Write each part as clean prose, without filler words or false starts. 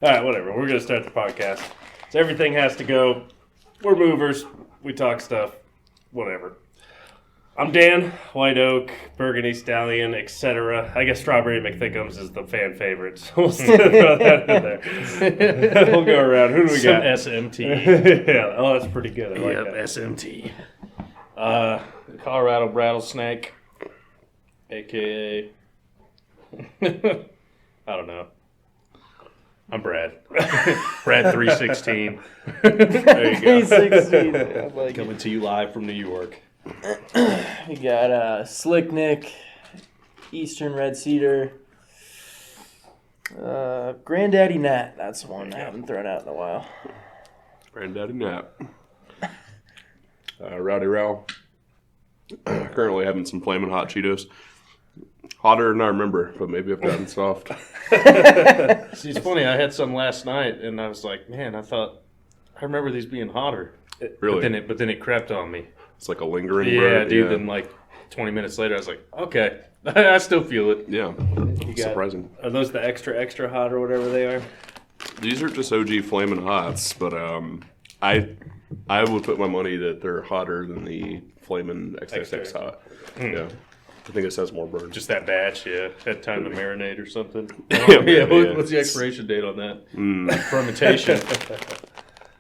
All right, whatever. We're going to start the podcast. So everything has to go. We're movers. We talk stuff. Whatever. I'm Dan, White Oak, Burgundy Stallion, etc. I guess Strawberry McThickums is the fan favorite, so we'll still throw that in there. We'll go around. Who do we got? SMT. Yeah. Oh, that's pretty good. I like that. SMT. Colorado Rattlesnake, a.k.a. I don't know. I'm Brad. Brad 316. There you go. 316. Like Coming to you live from New York. we got Slick Nick, Eastern Red Cedar, Granddaddy Nat. That's the one I haven't thrown out in a while. Granddaddy Nat. Rowdy Row. Currently having some flaming hot Cheetos. Hotter than I remember, but maybe I've gotten soft. See, it's funny. I had some last night, and I was like, man, I remember these being hotter. Really? But then it crept on me. It's like a lingering Yeah, bread. dude. Then like 20 minutes later, I was like, okay, I still feel it. Yeah. Surprising. Are those the extra hot or whatever they are? These are just OG flaming hots, but I would put my money that they're hotter than the flaming XXX hot. Yeah. I think it says more burn. Just that batch, yeah. Had time to marinate or something. Yeah. What's the expiration date on that? Fermentation.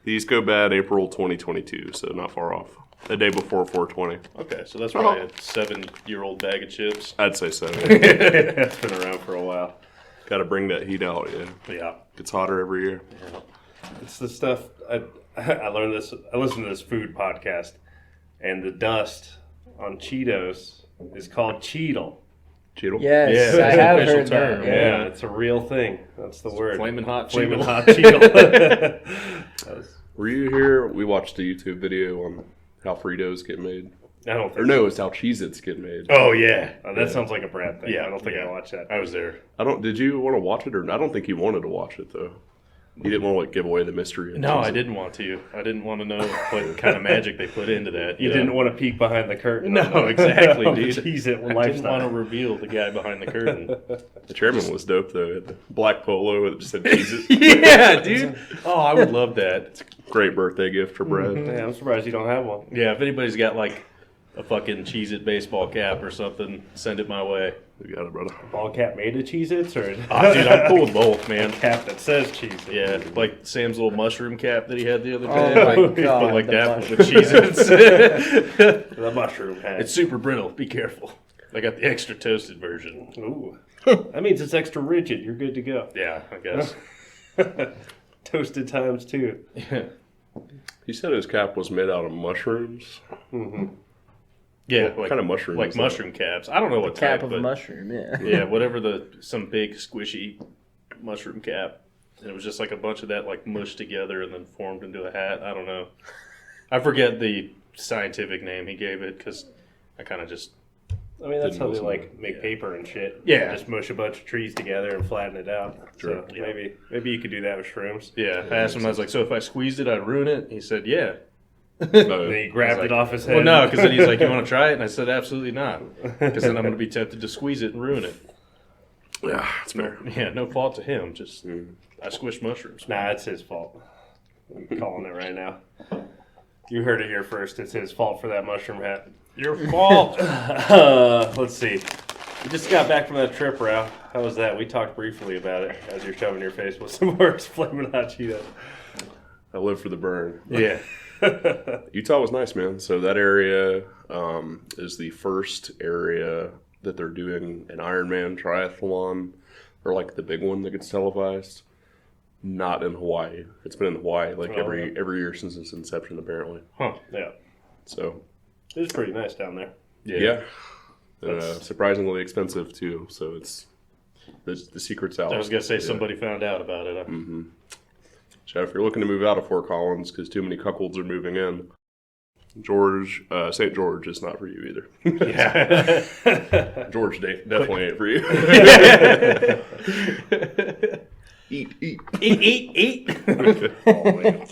These go bad April 2022, so not far off. The day before 420. Okay, so that's probably a 7-year-old bag of chips. I'd say so. It's been around for a while. Got to bring that heat out, yeah. Yeah. Gets hotter every year. Yeah. It's the stuff I learned this. I listened to this food podcast, and the dust on Cheetos is called Cheetle. Cheetle? Yes, Yeah, I that's an have official heard term, that. Yeah, it's a real thing. That's the word. Flaming hot Flaming Cheetle. hot Cheetle. Were you here? We watched a YouTube video on how Fritos get made. I don't think. Or no, it's how CheezIts get made. Oh, yeah. That sounds like a Brad thing. Yeah, I don't think yeah. I watched that. I was there. Did you want to watch it or I don't think you wanted to watch it though. You didn't want to like give away the mystery of No, CheezIt. I didn't want to. I didn't want to know what kind of magic they put into that. You didn't want to peek behind the curtain. No, exactly, dude. Cheez It I didn't lifestyle. want to reveal the guy behind the curtain. The chairman was dope though. Had the black polo that just said CheezIt. Yeah, dude. Oh, I would love that. Great birthday gift for Brad. Yeah, I'm surprised you don't have one. Yeah, if anybody's got like a fucking Cheez-It baseball cap or something, send it my way. We got it, brother. Ball cap made of Cheez-Its or Oh, dude, I'm cool with both, man. cap that says Cheez-It? Yeah, like Sam's little mushroom cap that he had the other Oh day. my god. But like the that mushroom. with Cheez-Its. The mushroom hat. It's super brittle. Be careful. I got the extra toasted version. Ooh. That means it's extra rigid. You're good to go. Yeah, I guess. Toasted times two. He said his cap was made out of mushrooms. Mm-hmm. Yeah, What kind of mushroom like is that? mushroom caps. I don't know what Cap type, of a but mushroom, yeah. yeah, whatever some big squishy mushroom cap. And it was just like a bunch of that like mushed together and then formed into a hat. I don't know. I forget the scientific name he gave it because I kind of just I mean, that's Didn't how they listen. like make paper and shit. Yeah. Just mush a bunch of trees together and flatten it out. Sure. So maybe you could do that with shrooms. I asked him. I was like, so if I squeezed it, I'd ruin it. He said, yeah. And then he grabbed it off his head. Well, no, because then he's like, you want to try it? And I said, absolutely not. Because then I'm going to be tempted to squeeze it and ruin it. Yeah, it's fair. Yeah, no fault to him. Just I squish mushrooms. Nah, it's his fault. I'm calling it right now. You heard it here first. It's his fault for that mushroom hat. Your fault. Let's see. We just got back from that trip, Ralph. How was that? We talked briefly about it as you're shoving your face with some more flaming hot Cheetos. I live for the burn. Yeah. Utah was nice, man. So that area is the first area that they're doing an Ironman triathlon, or like the big one that gets televised. Not in Hawaii. It's been in Hawaii like every year since its inception, apparently. Huh. Yeah. So It's pretty nice down there. yeah. Surprisingly expensive too. So it's the secret's out. I was going to say Yeah. somebody found out about it. So if you're looking to move out of Fort Collins because too many cuckolds are moving in, St. George is not for you either. Yeah. George definitely ain't for you. Eat. Oh, man.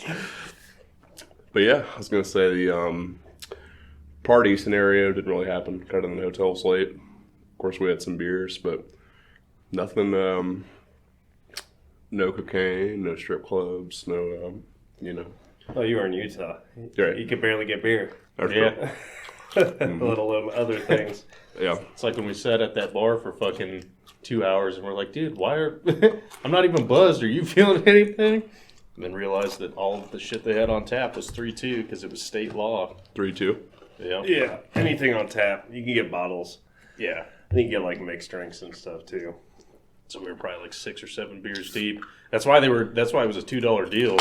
But yeah, I was gonna say the party scenario didn't really happen. Got in the hotel late. Of course, we had some beers, but nothing No cocaine, no strip clubs, no, Oh, you were in Utah. Right. You could barely get beer, That's Yeah. true. let alone other things. Yeah. It's like when we sat at that bar for fucking 2 hours and we're like, dude, why are I'm not even buzzed. Are you feeling anything? And then realized that all of the shit they had on tap was 3-2 because it was state law. 3-2. Yeah. Yeah, anything on tap. You can get bottles. Yeah. I think you get like mixed drinks and stuff too. So we were probably like 6 or 7 beers deep. That's why it was a $2 deal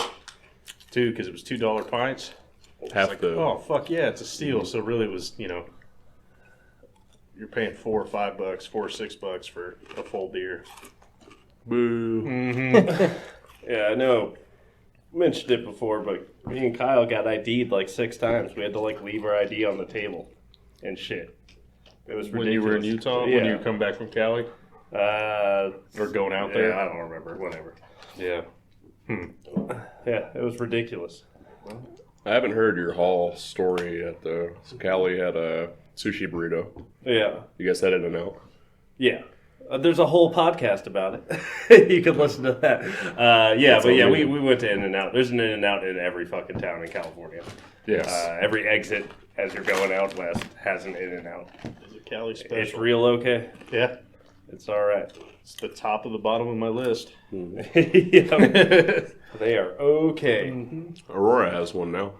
too, because it was $2 pints. Half Like, the. oh fuck yeah, it's a steal. So really it was, you're paying $4 or $5, $4 or $6 for a full beer. Boo. Yeah, I know. Mentioned it before, but me and Kyle got ID'd like 6 times. We had to like leave our ID on the table and shit. It was ridiculous. When you were in Utah, yeah. when you come back from Cali, or going out there. I don't remember. Whatever. Yeah. Yeah, it was ridiculous. I haven't heard your haul story at the. Cali had a sushi burrito. Yeah, You guys had In-N-Out? yeah. There's a whole podcast about it. You can listen to that. We went to In-N-Out. There's an In-N-Out in every fucking town in California. Yes. Every exit as you're going out west has an In-N-Out. It's a Cali special. It's real okay. Yeah. It's all right. It's the top of the bottom of my list. Yeah. They are okay. Aurora has one now.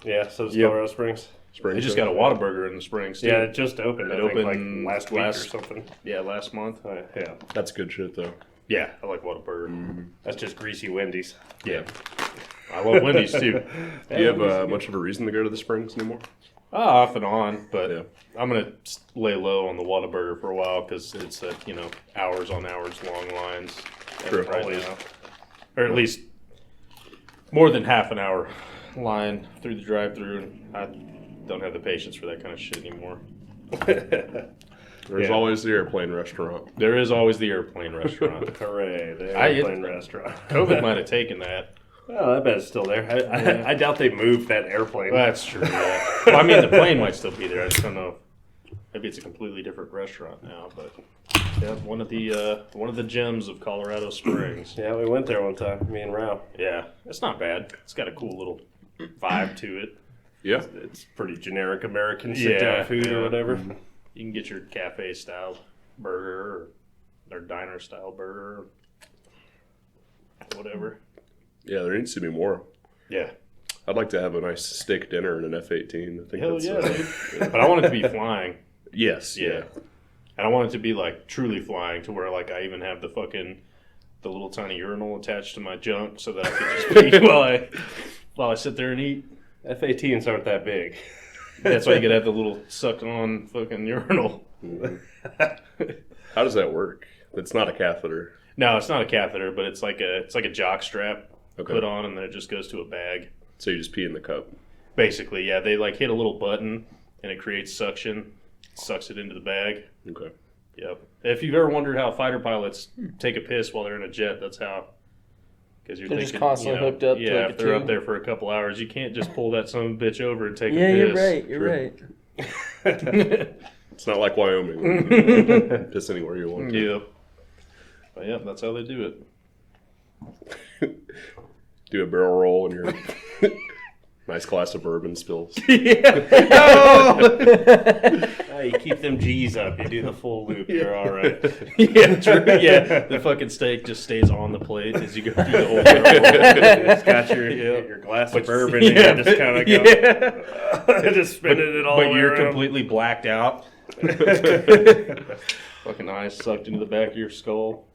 Yeah, so does Yep. Colorado Springs. Spring They just got a Whataburger in the Springs, too. Yeah, it just opened. It I think, opened like last week or last- something. Yeah, last month. Yeah, That's good shit, though. Yeah, I like Whataburger. that's just greasy Wendy's. Yeah. I love Wendy's, too. Do you have much of a reason to go to the Springs anymore? Off and on, but Yeah. I'm going to lay low on the Whataburger for a while because it's, hours on hours long lines. True. Right now. Or at least more than half an hour line through the drive-thru, and I don't have the patience for that kind of shit anymore. There's Yeah. always the airplane restaurant. There is always the airplane restaurant. Hooray, the I- airplane restaurant. COVID might have taken that. Oh, I bet it's still there. I doubt they moved that airplane. That's true. Yeah. Well, I mean, the plane might still be there. I just don't know. Maybe it's a completely different restaurant now, but yeah, one of the gems of Colorado Springs. Yeah, we went there one time, me and Rao. Yeah, it's not bad. It's got a cool little vibe to it. Yeah. It's pretty generic American sit-down Yeah, food yeah. or whatever. You can get your cafe style burger or diner style burger, or whatever. Yeah, there needs to be more. Yeah, I'd like to have a nice steak dinner in an F-18. I think hell that's, yeah, dude. But I want it to be flying. Yes. Yeah. And I want it to be like truly flying to where like I even have the little tiny urinal attached to my junk so that I can just pee while I sit there and eat. F-18s aren't that big. That's why you gotta have the little suck on fucking urinal. How does that work? It's not a catheter. No, it's not a catheter, but it's like a jock strap Okay. put on and then it just goes to a bag. So you just pee in the cup. Basically, yeah. They like hit a little button and it creates suction, sucks it into the bag. Okay. Yep. If you've ever wondered how fighter pilots take a piss while they're in a jet, that's how. Because you're They're thinking, just constantly hooked up to, yeah, like, a if they're up tube. there for a couple hours, you can't just pull that son of a bitch over and take Yeah, a you're piss. right. You're right. It's not like Wyoming. You can piss anywhere you want to. Yep. But yeah, that's how they do it. Do a barrel roll and your nice glass of bourbon spills. You keep them G's up. You do the full loop. You're all right. Yeah, true. Yeah, the fucking steak just stays on the plate as you go through the whole barrel. It's got your glass of bourbon and you just kind of go, just spinning it all But the way you're around. completely blacked out. Fucking eyes sucked into the back of your skull.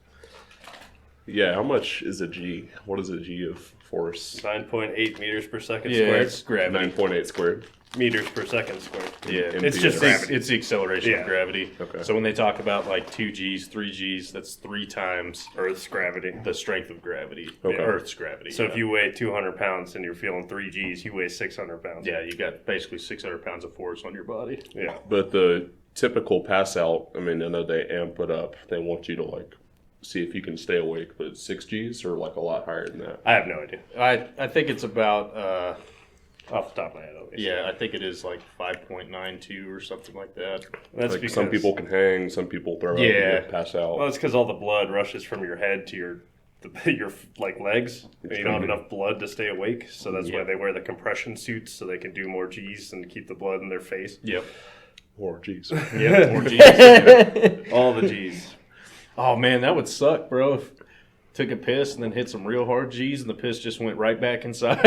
Yeah, how much is a G? What is a G of force? 9.8 meters per second Yeah, squared. it's gravity. 9.8 squared. Meters per second squared. Yeah, In it's the just gravity. it's the acceleration Yeah. of gravity. Okay. So when they talk about like 2 Gs, 3 Gs, that's 3 times Earth's gravity. the strength of gravity. Okay. Earth's gravity. So yeah. if you weigh 200 pounds and you're feeling 3 Gs, you weigh 600 pounds. yeah, you got basically 600 pounds of force on your body. Yeah. But the typical pass out, I mean, I know they amp it up. They want you to like see if you can stay awake, but it's 6 Gs or like a lot higher than that. I have no idea. I think it's about Off the top of my head, always. yeah, I think it is like 5.92 or something like that. That's Like because some people can hang, some people throw up Yeah. and pass out. Well, it's because all the blood rushes from your head to your your like legs. You don't have enough blood to stay awake, so that's why they wear the compression suits so they can do more G's and keep the blood in their face. Yep. Or G's. Yeah, more G's. Yeah. All the G's. Oh man, that would suck, bro. If took a piss and then hit some real hard G's and the piss just went right back inside.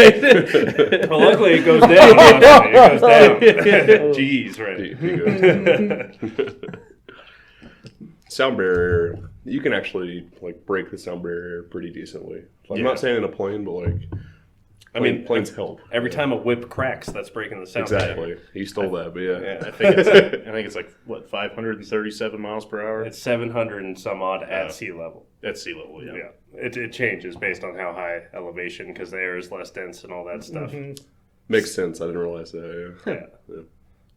Well, luckily it goes down. Honestly. It goes down. G's, right? Sound barrier. You can actually like break the sound barrier pretty decently. I'm not saying in a plane, but like, I mean, planes help. Every time a whip cracks, that's breaking the sound. Exactly. He stole that, but yeah. I think it's like what 537 miles per hour. It's 700 and some odd at sea level. At sea level, yeah. It changes based on how high elevation because the air is less dense and all that stuff. Makes sense. I didn't realize that. Yeah.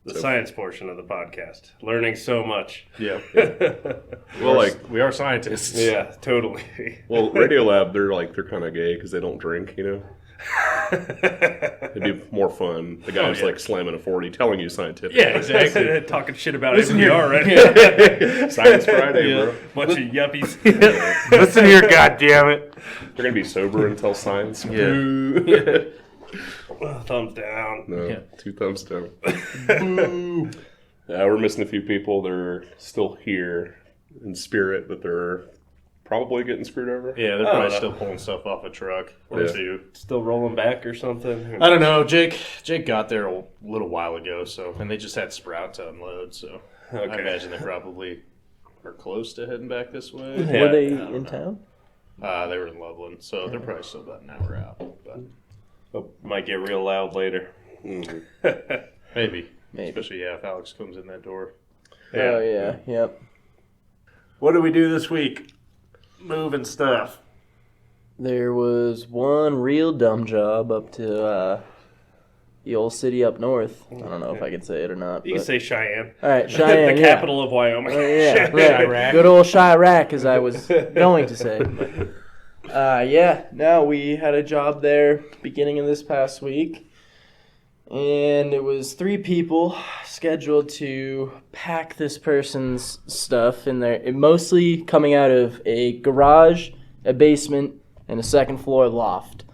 The science portion of the podcast. Learning so much. Yeah. Well, we are scientists. Yeah, totally. Well, Radiolab, they're kind of gay because they don't drink, you know? It'd be more fun. The guy's like slamming a 40, telling you scientific. Yeah, exactly. Talking shit about NPR, right? Science Friday, bro. Bunch of yuppies. Listen here, goddammit. They're going to be sober until science. Yeah. Thumbs down. No, 2 thumbs down. We're missing a few people. They're still here in spirit, but they're probably getting screwed over. Yeah, they're probably still pulling stuff off a truck or two. Still rolling back or something? I don't know. Jake got there a little while ago, and they just had Sprout to unload, so I imagine they probably are close to heading back this way. Yeah. Were they in town? They were in Loveland, so they're probably still about an hour out. But might get real loud later. Maybe. Especially, if Alex comes in that door. Oh, yeah. Yep. What did we do this week? Moving stuff. There was one real dumb job up to the old city up north. I don't know if I can say it or not. You can say Cheyenne. All right, Cheyenne, the capital of Wyoming. Yeah, right. Good old Chirac, as I was going to say. No, we had a job there beginning of this past week. And it was 3 people scheduled to pack this person's stuff in there, mostly coming out of a garage, a basement, and a second floor loft.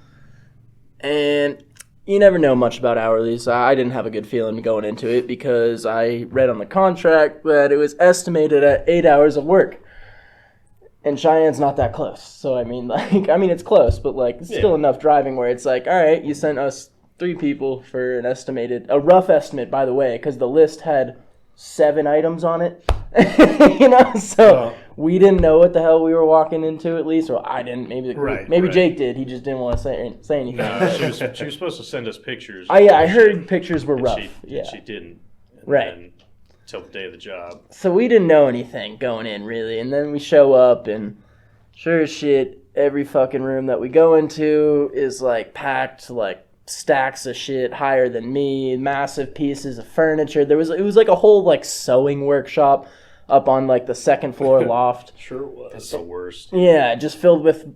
And you never know much about hourlies. I didn't have a good feeling going into it because I read on the contract that it was estimated at 8 hours of work. And Cheyenne's not that close. So, it's close, but, it's still enough driving where it's like, all right, you sent us 3 people for a rough estimate, by the way, because the list had 7 items on it. We didn't know what the hell we were walking into, at least. Or I didn't. Maybe Jake did. He just didn't want to say anything. No, she was supposed to send us pictures. I heard pictures were rough. She didn't. Right. Until the day of the job. So we didn't know anything going in, really. And then we show up, and sure as shit, every fucking room that we go into is, packed, stacks of shit higher than me, massive pieces of furniture. It was like a whole sewing workshop up on the second floor loft. Sure was. That's the worst. Yeah, just filled with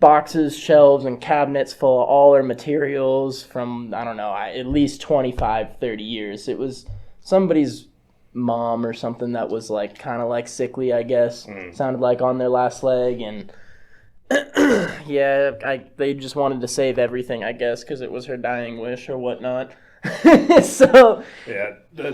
boxes, shelves, and cabinets full of all our materials from, I don't know, at least 25, 30 years. It was somebody's mom or something that was kind of sickly, I guess. Sounded like on their last leg, and they just wanted to save everything, I guess, because it was her dying wish or whatnot. So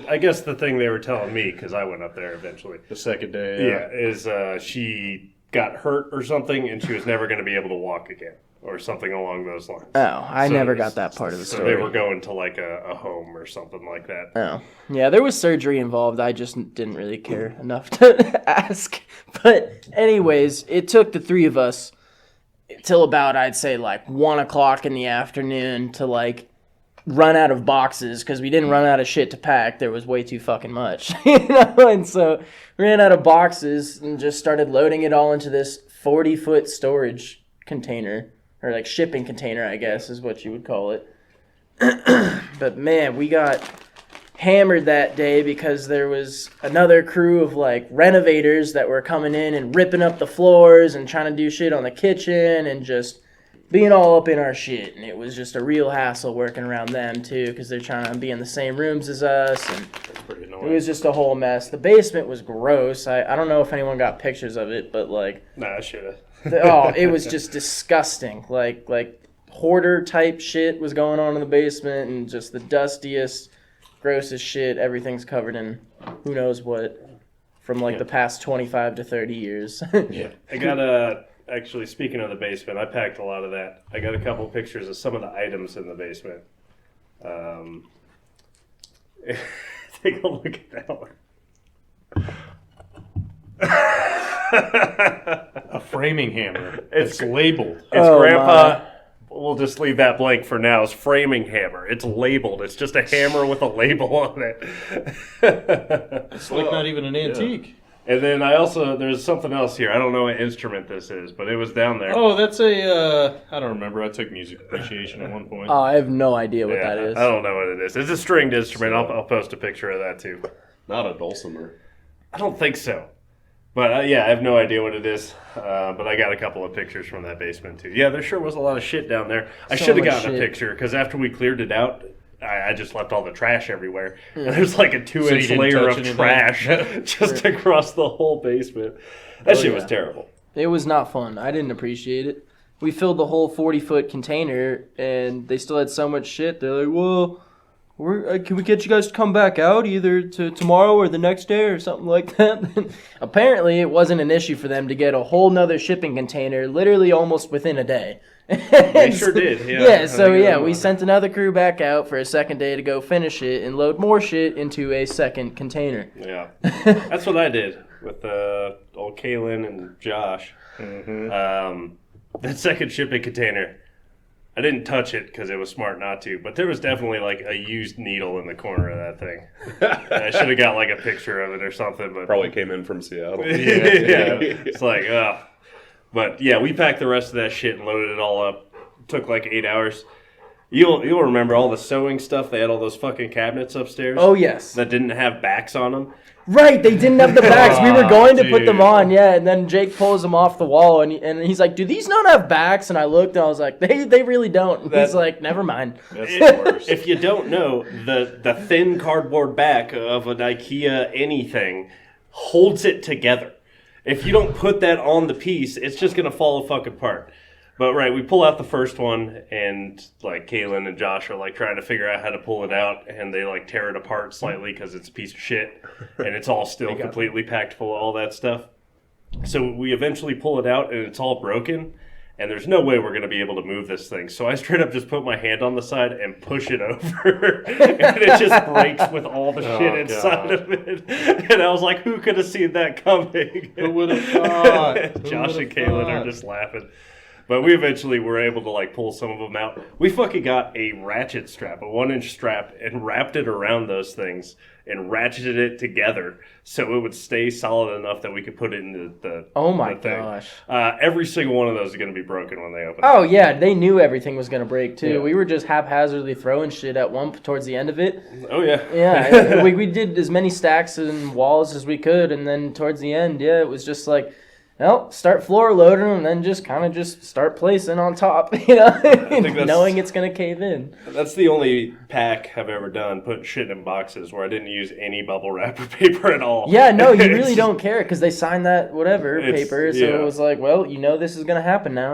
I guess the thing they were telling me, because I went up there eventually, the second day, is she got hurt or something, and she was never going to be able to walk again, or something along those lines. Oh, I never got that part of the story. So they were going to a home or something like that. Oh, yeah, there was surgery involved. I just didn't really care enough to ask. But anyways, it took the 3 of us till about, I'd say, 1 o'clock in the afternoon to, run out of boxes, because we didn't run out of shit to pack. There was way too fucking much, and so ran out of boxes and just started loading it all into this 40-foot storage container, or shipping container, I guess is what you would call it. But man, we got hammered that day because there was another crew of renovators that were coming in and ripping up the floors and trying to do shit on the kitchen and just being all up in our shit. And it was just a real hassle working around them too, because they're trying to be in the same rooms as us, and that's pretty annoying. It was just a whole mess. The basement was gross. I don't know if anyone got pictures of it, but Nah, I should have. It was just disgusting. Like hoarder type shit was going on in the basement, and just the dustiest, grossest shit. Everything's covered in who knows what from the past 25 to 30 years. Yeah. I got actually, speaking of the basement, I packed a lot of that. I got a couple pictures of some of the items in the basement. Take a look at that one. A framing hammer. It's labeled. It's Grandpa. We'll just leave that blank for now. It's framing hammer. It's labeled. It's just a hammer with a label on it. It's like not even an antique. And then there's something else here. I don't know what instrument this is, but it was down there. Oh, that's I don't remember. I took music appreciation at one point. Oh, I have no idea what that is. I don't know what it is. It's a stringed instrument. I'll post a picture of that too. Not a dulcimer. I don't think so. But I have no idea what it is. But I got a couple of pictures from that basement too. Yeah, there sure was a lot of shit down there. I should have gotten a picture because after we cleared it out, I just left all the trash everywhere. And there's like a 2-inch layer of trash just across the whole basement. That shit was terrible. It was not fun. I didn't appreciate it. We filled the whole 40-foot container, and they still had so much shit. They're like, well, can we get you guys to come back out either tomorrow or the next day or something like that? Apparently, it wasn't an issue for them to get a whole nother shipping container literally almost within a day. They sure did. Yeah. We sent another crew back out for a second day to go finish it and load more shit into a second container. Yeah. That's what I did with old Kaylin and Josh. Mm-hmm. That second shipping container, I didn't touch it because it was smart not to, but there was definitely like a used needle in the corner of that thing. I should have got like a picture of it or something. But probably came in from Seattle. Yeah. It's like, ugh. But yeah, we packed the rest of that shit and loaded it all up. It took like 8 hours. You'll remember all the sewing stuff. They had all those fucking cabinets upstairs. Oh, yes. That didn't have backs on them. Right, they didn't have the backs. We were going to put them on, and then Jake pulls them off the wall, and he's like, do these not have backs? And I looked, and I was like, they really don't. And he's like, never mind. That's the worst. If you don't know, the thin cardboard back of an IKEA anything holds it together. If you don't put that on the piece, it's just going to fall a fucking apart. But right, we pull out the first one, and like Kaylin and Josh are like trying to figure out how to pull it out, and they like tear it apart slightly because it's a piece of shit, and it's all still completely packed full of all that stuff. So we eventually pull it out, and it's all broken, and there's no way we're going to be able to move this thing. So I straight up just put my hand on the side and push it over, and it just breaks with all the shit inside of it. And I was like, who could have seen that coming? Who would have thought? Josh and Kaylin are just laughing. But we eventually were able to like pull some of them out. We fucking got a ratchet strap, a 1-inch strap, and wrapped it around those things and ratcheted it together so it would stay solid enough that we could put it into the Oh my the thing. gosh. Every single one of those is going to be broken when they open. Oh yeah, they knew everything was gonna break too. Yeah. We were just haphazardly throwing shit at one towards the end of it. Oh yeah. Yeah, we did as many stacks and walls as we could, and then towards the end, it was just like, well, start floor loading and then just kind of just start placing on top, knowing it's going to cave in. That's the only pack I've ever done, put shit in boxes where I didn't use any bubble wrap or paper at all. Yeah, no, you really don't care because they signed that paper, so it was like, well, this is going to happen now.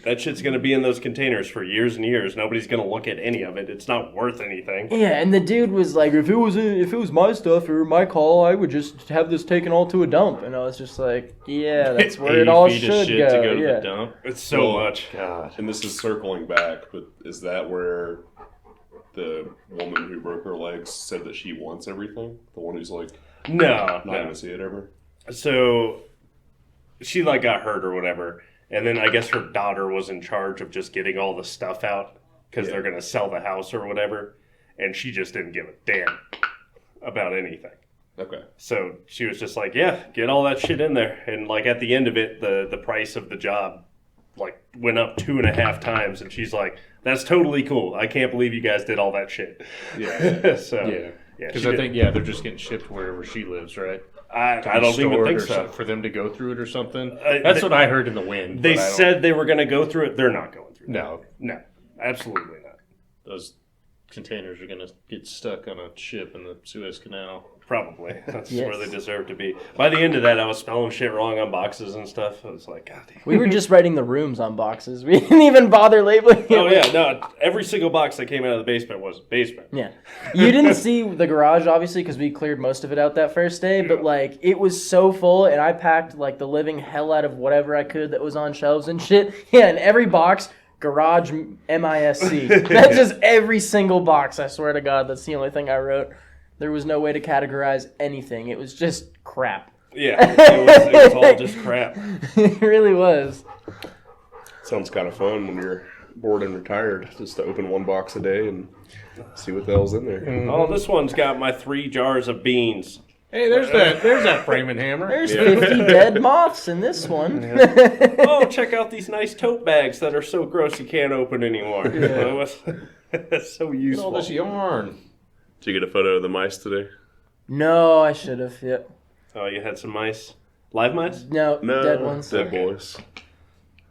That shit's going to be in those containers for years and years. Nobody's going to look at any of it. It's not worth anything. Yeah, and the dude was like, if it was my stuff or my call, I would just have this taken all to a dump. And I was just like, yeah, that's where it all should go. To go to the dump. It's so much. God. And this is circling back, but is that where the woman who broke her legs said that she wants everything? The one who's like, not going to see it ever? So she like got hurt or whatever, and then I guess her daughter was in charge of just getting all the stuff out because they're going to sell the house or whatever, and she just didn't give a damn about anything. Okay. So she was just like, yeah, get all that shit in there. And like at the end of it, the price of the job like went up 2.5 times. And she's like, that's totally cool. I can't believe you guys did all that shit. Yeah. So, yeah. Because I think, they're just getting shipped wherever she lives, right? I don't even think so. For them to go through it or something. That's what I heard in the wind. They said they were going to go through it. They're not going through it. No. No, absolutely not. Those containers are going to get stuck on a ship in the Suez Canal. Probably. That's Yes. where they deserve to be. By the end of that, I was spelling shit wrong on boxes and stuff. I was like, God damn. We were just writing the rooms on boxes. We didn't even bother labeling it. Oh, yeah. No, every single box that came out of the basement was basement. Yeah. You didn't see the garage, obviously, because we cleared most of it out that first day. But, like, it was so full, and I packed, like, the living hell out of whatever I could that was on shelves and shit. Yeah, in every box, garage MISC. That's just every single box, I swear to God. That's the only thing I wrote. There was no way to categorize anything. It was just crap. Yeah, it was all just crap. It really was. Sounds kind of fun when you're bored and retired, just to open one box a day and see what the hell's in there. Oh, this one's got my 3 jars of beans. Hey, there's that framing hammer. There's 50 dead moths in this one. Oh, check out these nice tote bags that are so gross you can't open anymore. That's so Look at all useful. this yarn. Did you get a photo of the mice today? No, I should have. Yep. Oh, you had some mice? Live mice? No, No, dead ones. dead boys.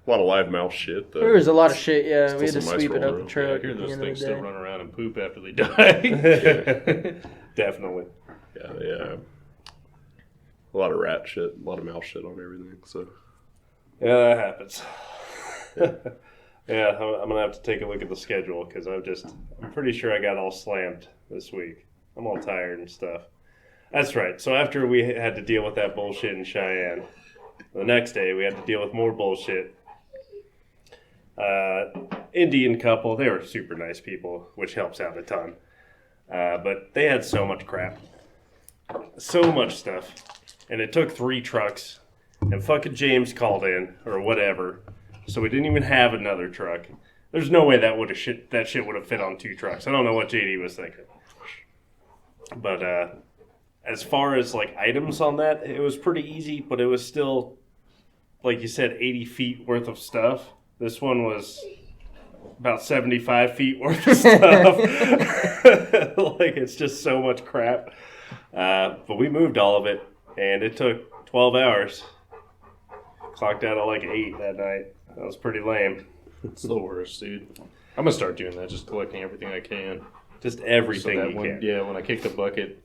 A lot of live mouse shit, though. There was a lot of shit, yeah. Still We had to some mice sweep it up rolling the around. Yeah, I truck hear at the those end of things the still day. run around and poop after they die. Definitely. Yeah. A lot of rat shit, a lot of mouse shit on everything, so. Yeah, that happens. Yeah, I'm gonna have to take a look at the schedule because I'm pretty sure I got all slammed this week. I'm all tired and stuff. That's right. So after we had to deal with that bullshit in Cheyenne, the next day we had to deal with more bullshit. Indian couple, they were super nice people, which helps out a ton. But they had so much crap, so much stuff, and it took 3 trucks. And fucking James called in or whatever. So we didn't even have another truck. There's no way that shit would have fit on 2 trucks. I don't know what JD was thinking. But as far as like items on that, it was pretty easy, but it was still, like you said, 80 feet worth of stuff. This one was about 75 feet worth of stuff. Like, it's just so much crap. But we moved all of it, and it took 12 hours. Clocked out at like 8 that night. That was pretty lame. It's the worst, dude. I'm gonna start doing that, just collecting everything I can. Just everything So that you when, can. yeah, when I kick the bucket,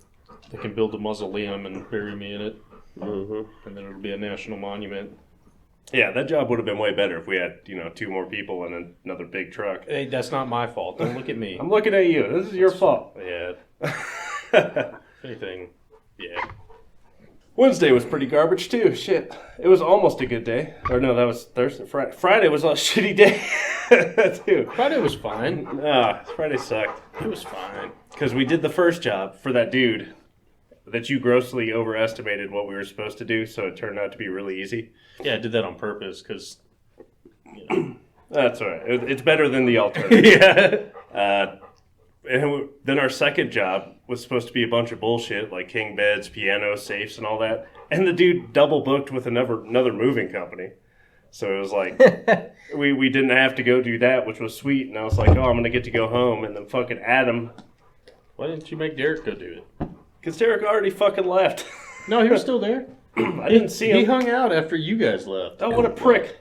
they can build a mausoleum and bury me in it, Mm-hmm. and then it'll be a national monument. Yeah, that job would have been way better if we had, 2 more people and another big truck. Hey, that's not my fault. Don't look at me. I'm looking at you. This is your fault. Yeah. If anything, yeah. Wednesday was pretty garbage too. Shit. It was almost a good day. Or no, that was Thursday. Friday was a shitty day too. Friday was fine. Friday sucked. It was fine. Because we did the first job for that dude that you grossly overestimated what we were supposed to do, so it turned out to be really easy. Yeah, I did that on purpose because, That's all right. It's better than the alternative. yeah. And then our second job was supposed to be a bunch of bullshit, like king beds, piano, safes, and all that. And the dude double booked with another moving company. So it was like, we didn't have to go do that, which was sweet. And I was like, oh, I'm going to get to go home. And then fucking Adam, Why didn't you make Derek go do it? because Derek already fucking left. No, he was still there. I didn't see He him. hung out after you guys left. Oh, what a prick.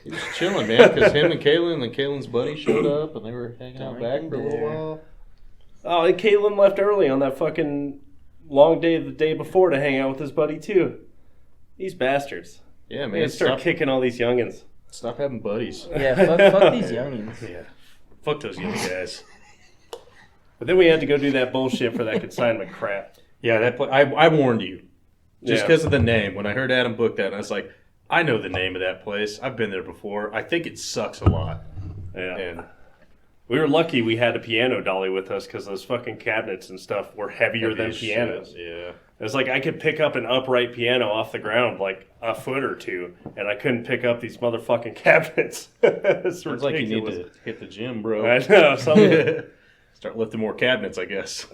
He was chilling, man, because him and Kaylin's buddy showed up, and they were hanging out back for a little while. Oh, and Caitlin left early on that fucking long day the day before to hang out with his buddy, too. These bastards. Yeah, They man, start kicking all these youngins. stop having buddies. Yeah, fuck these youngins. Yeah. Fuck those young guys. But then we had to go do that bullshit for that consignment crap. Yeah, I warned you. Just Yeah. because of the name. When I heard Adam book that, and I was like, I know the name of that place. I've been there before. I think it sucks a lot. Yeah. And We were lucky we had a piano dolly with us because those fucking cabinets and stuff were heavier than Heavy as pianos. shit, yeah. It was like I could pick up an upright piano off the ground like a foot or two, and I couldn't pick up these motherfucking cabinets. It's Sounds like you need ridiculous. to hit the gym, bro. I know. Something. Start lifting more cabinets, I guess.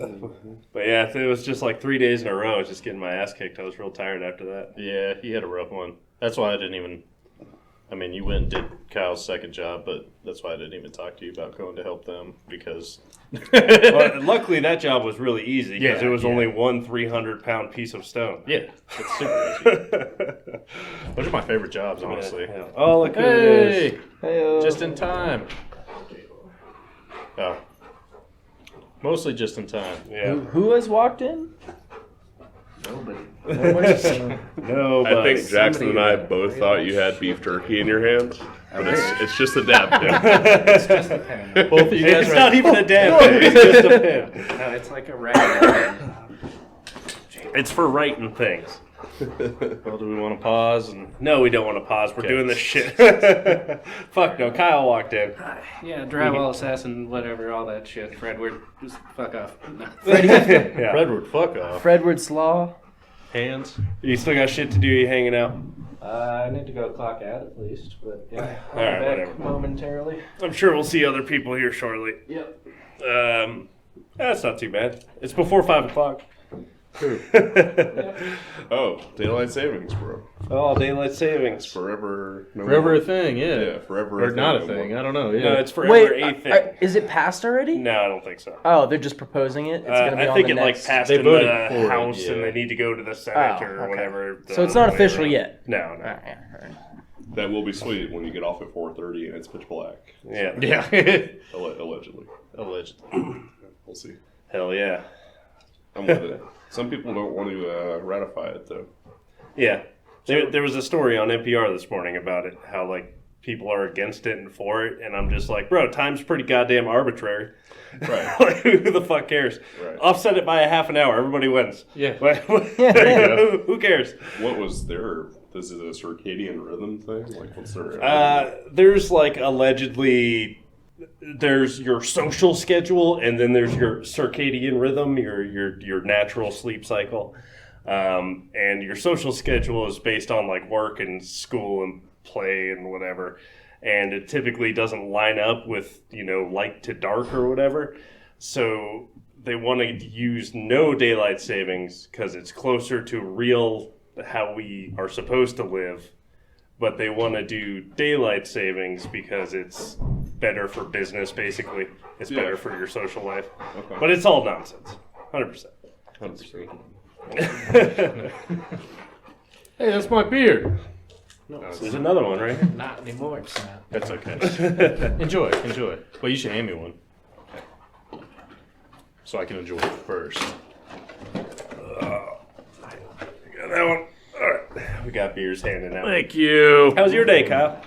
But yeah, it was just like 3 days in a row. I was just getting my ass kicked. I was real tired after that. Yeah, he had a rough one. That's why I didn't even. I mean, you went and did Kyle's second job, but that's why I didn't even talk to you about going to help them because. But luckily, that job was really easy because Yeah, it was yeah. only one 300-pound piece of stone. Yeah, it's super easy. Those are my favorite jobs, honestly. Yeah. Oh, look who it is. Hey, just in time. Oh, Mostly just in time. Yeah. Who has walked in? Nobody. No, I think but Jackson and I somebody- both thought you had beef jerky in your hand, but it's just a dab pin. It's just a pen. Both of you guys it's are not even a damn thing. It's just a pin. No, it's like a rabbit. It's for writing things. Well, do we want to pause? And No, we don't want to pause. We're Okay. doing this shit. Fuck no. Kyle walked in. Yeah, drywall assassin, whatever, all that shit. Fredward, just fuck off. No. Yeah. Fredward, fuck off. Fredward Slaw. Hands. You still got shit to do. You hanging out? I need to go clock out at least, but yeah. All right, I'll be back whatever. momentarily. I'm sure we'll see other people here shortly. Yep. That's not too bad. It's before 5 o'clock. Oh, daylight savings, bro. Oh, daylight savings. Forever. No Forever more. a thing, yeah. Yeah, forever. Or not a no thing. more. I don't know. Yeah. No, it's forever Wait, a thing. is it passed already? No, I don't think so. Oh, they're just proposing it. It's gonna be I on think the it next. passed They in voted the for it, House, and yeah. they need to go to the Senate or okay. whatever. the So it's not other way official around. yet. No, All no. right, all right. That will be sweet when you get off at 4:30 and it's pitch black. Yeah. Yeah. Allegedly. Allegedly. We'll see. Hell yeah. I'm with it. Some people don't want to ratify it though. Yeah. There was a story on NPR this morning about it, how like people are against it and for it, and I'm just like, bro, time's pretty goddamn arbitrary. Right. Like, who the fuck cares? Right. Offset it by a half an hour, everybody wins. Yeah. Who cares? What was their? This is a circadian rhythm thing. Like, what's their? There's like allegedly, there's your social schedule, and then there's your circadian rhythm, your natural sleep cycle, and your social schedule is based on like work and school and play and whatever, and it typically doesn't line up with light to dark or whatever. So they want to use no daylight savings because it's closer to real how we are supposed to live. But they want to do daylight savings because it's better for business, basically. It's Yeah. better for your social life. Okay. But it's all nonsense. 100%. 100%. Hey, that's my beer. There's another one, right? Not anymore, it's not. That's okay. Enjoy. Well, you should hand me one. So I can enjoy it first. Got that one. All right. We got beers handed out. Thank you. How was your day, Kyle?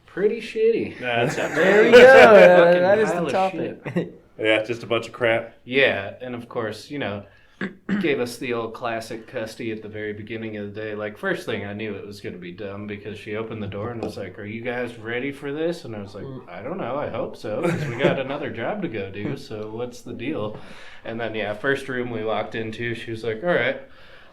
Pretty shitty. There we go. That is pile the of topic. Yeah, just a bunch of crap. Yeah, and of course, gave us the old classic Custy at the very beginning of the day. Like, first thing I knew it was going to be dumb because she opened the door and was like, "Are you guys ready for this?" And I was like, "I don't know. I hope so because we got another job to go do. So what's the deal?" And then, yeah, first room we walked into, she was like, "All right."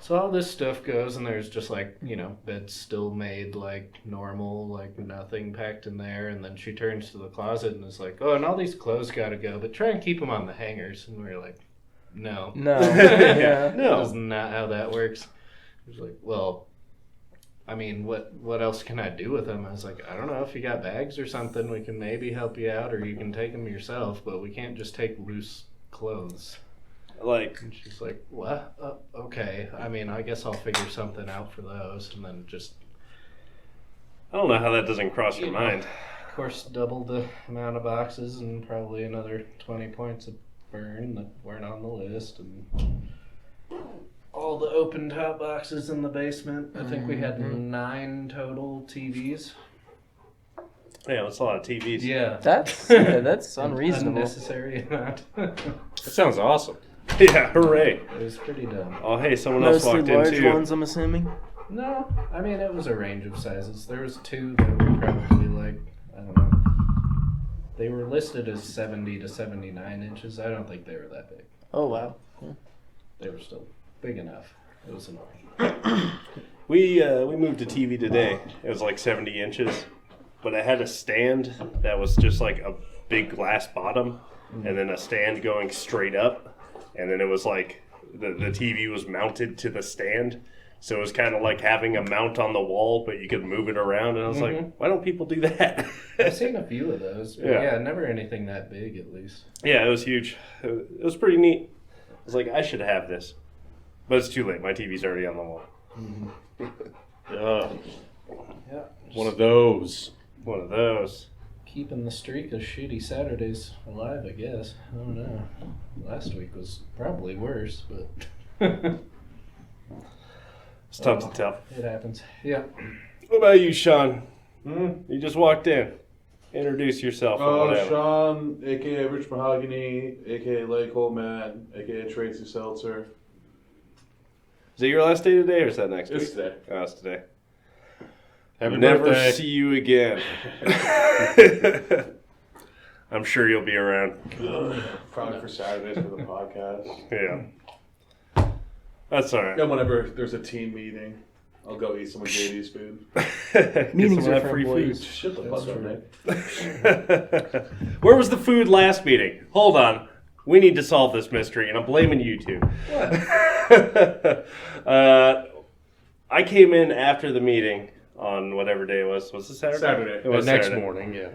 So all this stuff goes, and there's just like, beds still made like normal, like nothing packed in there. And then she turns to the closet and is like, "Oh, and all these clothes got to go, but try and keep them on the hangers." And we were like, "No." No. Yeah. That is not how that works. He was like, "Well, I mean, what else can I do with them?" I was like, "I don't know. If you got bags or something, we can maybe help you out, or you can take them yourself, but we can't just take loose clothes." Like, And she's like, "What? Okay. I mean, I guess I'll figure something out for those." And then just, I don't know how that doesn't cross your mind. of course, double the amount of boxes and probably another 20 points of burn that weren't on the list. And all the open top boxes in the basement. I think we had 9 total TVs. Yeah, that's a lot of TVs. Yeah. That's unreasonable. Unnecessary amount. That sounds awesome. Yeah, hooray. It was pretty dumb. Oh, hey, someone else Mostly walked in large too. ones, I'm assuming. No, I mean, it was a range of sizes. There was 2 that were probably like, I don't know. They were listed as 70 to 79 inches. I don't think they were that big. Oh wow. They were still big enough. It was annoying. We moved a TV today. It was like 70 inches, but it had a stand that was just like a big glass bottom, and then a stand going straight up, and then it was like the TV was mounted to the stand, so it was kind of like having a mount on the wall, but you could move it around. And I was like, why don't people do that? I've seen a few of those, but Yeah. yeah, never anything that big at least. Yeah, it was huge. It was pretty neat. I was like, I should have this, but it's too late. My TV's already on the wall. Yeah. Yeah. One of those. One of those. keeping the streak of shitty Saturdays alive, I guess. I don't know. Last week was probably worse, but It's tough to tell. it happens. Yeah. What about you, Sean? You just walked in. Introduce yourself. or whatever. Sean, a.k.a. Rich Mahogany, a.k.a. Lake Coleman, a.k.a. Tracy Seltzer. Is it your last day today, or is that next It's week? today. Oh, it's today. Happy Never birthday. see you again. I'm sure you'll be around. Probably for Saturdays for the podcast. Yeah. That's all right. And whenever there's a team meeting, I'll go eat some of JD's food. Meetings Get some are of for that free employees. food. Shut the fuck up, Nick. Where was the food last meeting? Hold on. We need to solve this mystery, and I'm blaming you two. I came in after the meeting on whatever day it was. Was it Saturday? Saturday. It was The next Saturday. morning, yeah.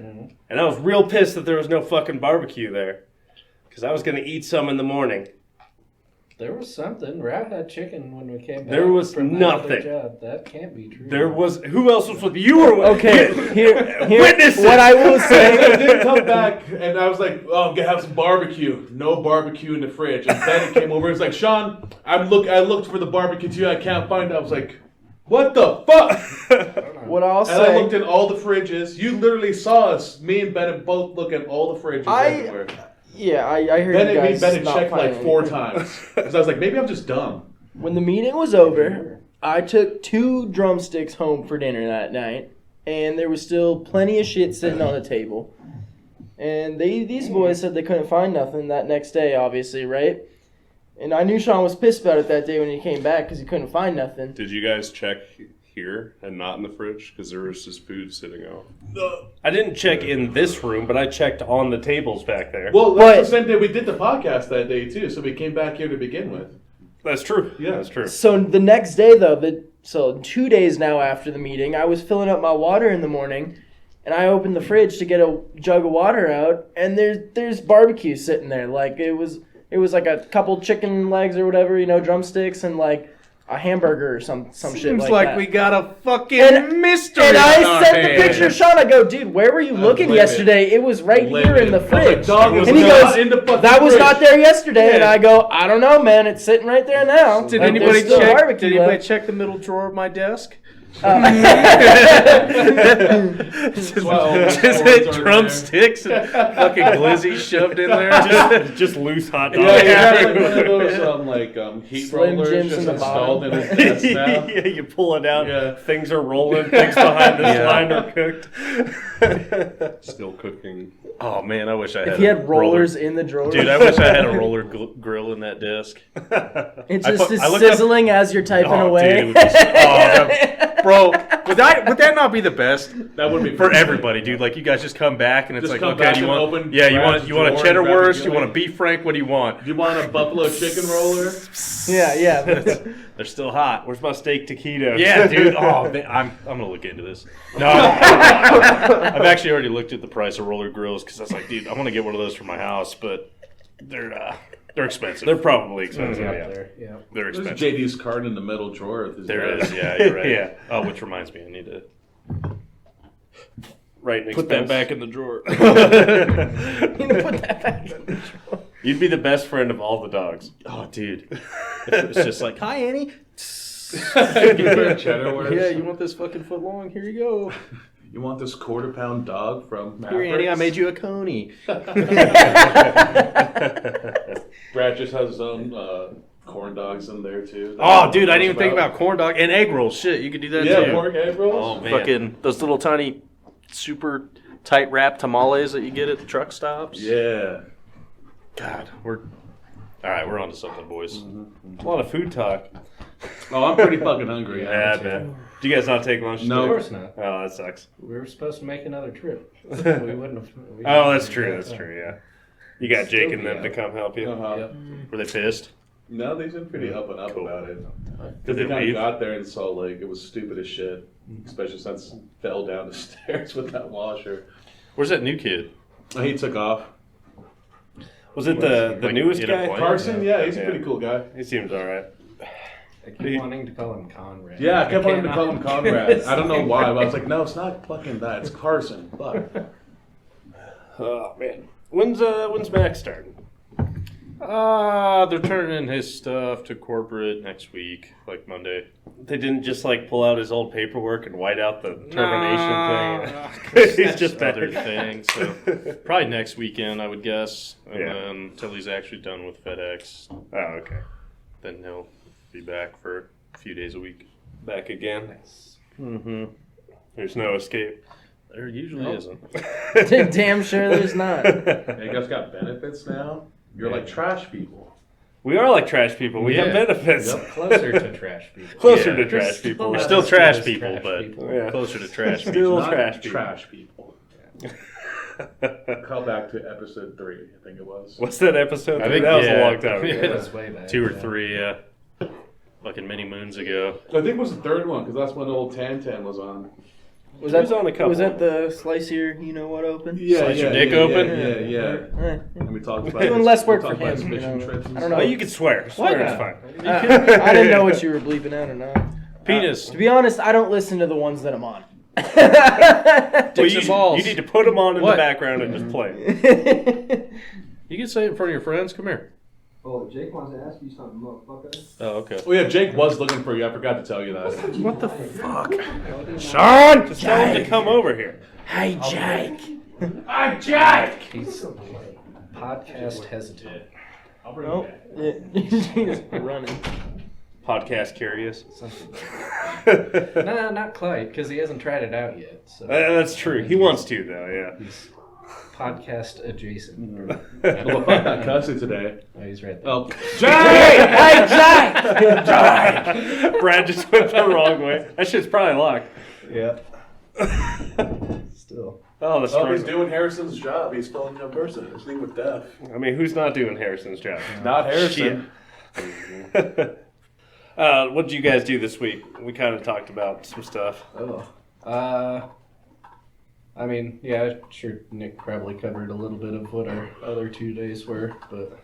And I was real pissed that there was no fucking barbecue there. Because I was going to eat some in the morning. There was something. Ralph had chicken when we came back. There was from that other nothing. Job. That can't be true. There was... Who else was with you? Or Okay, here Witness it. what I will I say. did come back and I was like, "Oh, I'm gonna have some barbecue." No barbecue in the fridge. And Bennett came over. He's like, "Sean, I looked for the barbecue too. I can't find it." I was like, "What the fuck?" What I'll And I say. looked in all the fridges. You literally saw us. Me and Bennett both look at all the fridges everywhere. Yeah, I heard Bennett you made guys Bennett not check like finding 4 anything. times. Because I was like, maybe I'm just dumb. When the meeting was over, I took 2 drumsticks home for dinner that night, and there was still plenty of shit sitting on the table. And these boys said they couldn't find nothing that next day, obviously, right? And I knew Sean was pissed about it that day when he came back because he couldn't find nothing. Did you guys check here and not in the fridge? Because there was just food sitting out. I didn't check in this room, but I checked on the tables back there. Well, But- that's the same day we did the podcast that day too. So we came back here to begin with. That's true. Yeah. That's true. So the next day, though, so 2 days now after the meeting, I was filling up my water in the morning, and I opened the fridge to get a jug of water out, and there's barbecue sitting there. Like it was like a couple chicken legs or whatever, drumsticks, and like a hamburger or some shit Seems like like that. we got a fucking And- mystery. And on I our sent the hands. picture to Sean. I go, dude, where were you looking blame it. yesterday? It was right here in the fridge. Dog, it was And he not goes, in the fucking that was fridge. not there yesterday. And I go, I don't know, man. It's sitting right there now. Did Like, anybody there's still check? barbecue Did anybody left. check the middle drawer of my desk? Just Drumsticks and fucking glizzy shoved in there. Just loose hot dogs. Yeah, you have like one of those heat Slim rollers Jims just in the installed bottom. in his desk now. Yeah, you pull it out. Yeah. Things are rolling. Things behind this Yeah. line are cooked. Still cooking. Oh man, I wish I had. If he had a rollers in the drawer. Dude, I wish I had a roller grill in that desk. It's I just I looked sizzling as you're typing Oh, away. dude, bro, would that not be the best That would be for everybody, dude? Like you guys just come back and it's Just like, come okay, back you and want, open you Brad's want a drawer cheddar and grab a wurst, you want a joint. beef frank, what do you want? Do you want a buffalo chicken roller? yeah. They're still hot. Where's my steak taquito? Yeah, dude. Oh, man, I'm gonna look into this. No, I've actually already looked at the price of roller grills because I was like, dude, I want to get one of those for my house, but they're expensive. They're probably expensive. Up Yeah. there. Yeah. They're There's expensive. JD's card in the middle drawer of his There desk. is, yeah, you're right. Yeah. Oh, which reminds me, I need to Right. put that back in the drawer. You know, put that back in the drawer. You'd be the best friend of all the dogs. Oh, dude. It's just like, hi, Annie. Give her a cheddar wurst. Yeah, you want this fucking foot long? Here you go. You want this quarter-pound dog from Here, Annie, I Mavericks? made you a coney. Brad just has his own corn dogs in there too. Oh, dude, I didn't even think about corn dog and egg rolls. Shit, you could do that Yeah, too. pork egg rolls. Oh, man. Fucking those little tiny, super tight wrap tamales that you get at the truck stops. Yeah. God, we're all right. We're on to something, boys. A lot of food talk. Oh, I'm pretty fucking hungry. Yeah, man. Do you guys not take lunch? No. Of today? course not. Oh, that sucks. We were supposed to make another trip. We wouldn't have. we Oh, didn't that's do true. that. That's true. Yeah. You got Jake and them to come help you. Uh-huh. Yep. Were they pissed? No, they seem pretty up and up Cool. about it. Did Because they they kind of leave? got there and saw like it was stupid as shit, especially since it fell down the stairs with that washer. Where's that new kid? He took off. Was it the Like, newest in a guy? plane? Carson, yeah, he's a Yeah. pretty cool guy. He seems all right. I keep wanting to call him Conrad. Yeah, I kept wanting to cannot. call him Conrad. I don't know why, but I was like, no, it's not fucking that. It's Carson. Fuck. Oh man, when's Max starting? They're turning in his stuff to corporate next week, like Monday. They didn't just like pull out his old paperwork and white out the termination Nah, thing. He's that's just other there. thing. So probably next weekend, I would guess, and Yeah. then until he's actually done with FedEx, Oh, okay. then he'll be back for a few days a week. Back again. Mm-hmm. There's no escape. There usually isn't. Damn sure there's not. Hey, you guys got benefits now? You're like trash people. We are like trash people. We have Yeah. benefits. Yep. Closer to trash people. Closer Yeah. to trash people. We're Not still as trash good as people, trash but people. Yeah. closer to trash Still people. Not trash people. trash people. Call back to episode 3, I think it was. What's that episode? I think that was yeah. a long time Yeah. ago. That was way back. 2 or yeah. 3, yeah. Fucking many moons ago. I think it was the 3rd one, because that's when old Tan was on. Was He was on a couple. Was that the slice your you know what open? Slice your dick open? Yeah. Eh, And we talked about Doing less work we for talked about him. his You fishing know. trips and I don't Oh, know. stuff. you can swear. Swear is fine. I didn't know what you were bleeping out or not. Penis. To be honest, I don't listen to the ones that I'm on. Well, Dicks and balls. you need to put them on in What? the background and just play. You can say it in front of your friends. Come here. Oh, Jake wants to ask you something, motherfucker. Oh, okay. Oh yeah, Jake was looking for you. I forgot to tell you that. What the fuck? Sean, just tell him to come over here. Hey, Jake. He's podcast hesitant. I'll bring Nope. it back. He's running. Podcast curious. Nah, not quite, because he hasn't tried it out yet. So That's true. He wants to, though, yeah. he's podcast adjacent. Well, if I got cussing today. Oh, he's right there. Oh, Brad just went the wrong way. That shit's probably locked. Yeah. Still. Oh, the oh, he's struggle. doing Harrison's job. He's filling a person. His thing with death. I mean, who's not doing Harrison's job? Not Harrison. What did you guys do this week? We kind of talked about some stuff. Oh. I mean, yeah, sure Nick probably covered a little bit of what our other 2 days were, but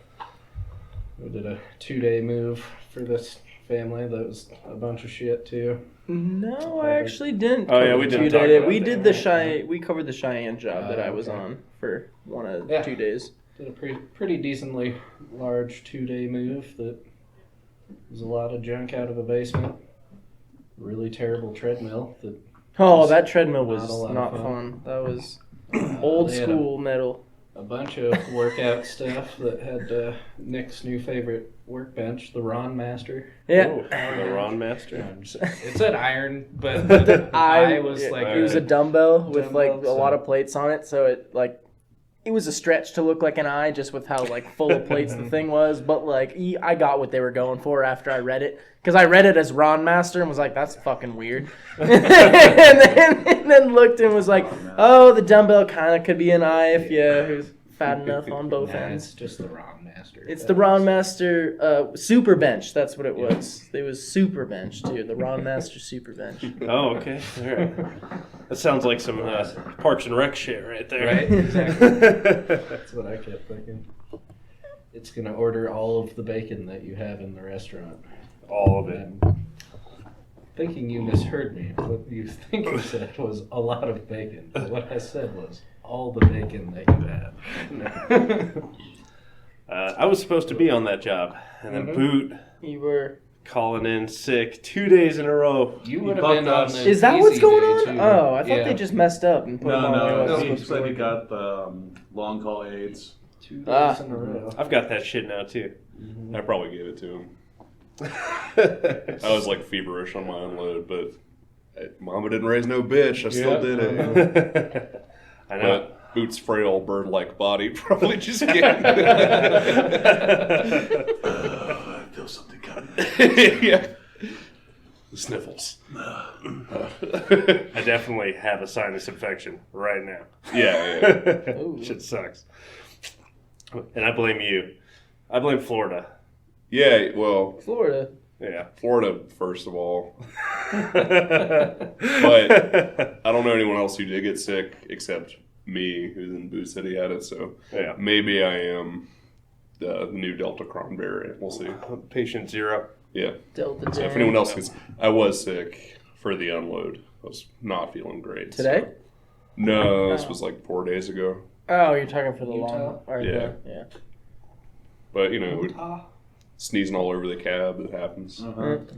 we did a 2-day move for this family. That was a bunch of shit, too. No, I actually didn't. Oh, yeah, cover we the didn't 2 talk day. about We that. did the We covered the Cheyenne job that I was okay. on for one of Yeah. 2 days. Did a pretty decently large 2-day move that was a lot of junk out of a basement. Really terrible treadmill that Oh, that treadmill was Not a lot of not fun. fun. That was old They had school metal. a bunch of workout stuff that had Nick's new favorite workbench, the Ron Master. Yeah. Oh, the Ron Master. It said iron, but the eye was it, like it was a dumbbell with like Dumbbell, a lot so- of plates on it, so it was a stretch to look like an eye just with how like full of plates the thing was, but like I got what they were going for after I read it, because I read it as Ron Master and was like, that's fucking weird. and then looked and was like, oh, the dumbbell kind of could be an eye if you was fat enough on both Nah, ends. it's just the Ron Master. It's the Ron Master Super Bench. That's what it was. It was Super Bench too. The Ron Master Super Bench. Oh, okay. All right. That sounds like some Parks and Rec shit right there. Right? Exactly. That's what I kept thinking. It's gonna order all of the bacon that you have in the restaurant. All of it. I'm thinking you misheard me. What you think you said was a lot of bacon. But what I said was all the bacon that you have. I was supposed to be on that job, and then Boot You were. calling in sick 2 days in a row. You would have bumped been on us. the Is that easy what's going day, on? too. Oh, I thought Yeah. they just messed up and put him on. No, when he was said he supposed to got the long call aids. 2 days Ah. in a row. I've got that shit now too. I probably gave it to him. I was like feverish on my unload, but Mama didn't raise no bitch. I still did it. I know. But Boots' frail bird-like body probably just can't. I feel something coming. Yeah. The sniffles. I definitely have a sinus infection right now. Yeah. Shit sucks. And I blame you. I blame Florida. Yeah, well, Florida. Yeah. Florida, first of all. But I don't know anyone else who did get sick except me, who then Boo said he had it. So Yeah. maybe I am the new Delta Cron variant. We'll see. Patient zero. Yeah. Delta So if variant. anyone else gets, I was sick for the unload. I was not feeling great. so- Today? No, this was like 4 days ago. Oh, you're talking for the Utah? long or Yeah. yeah. But, sneezing all over the cab, it happens. Yep,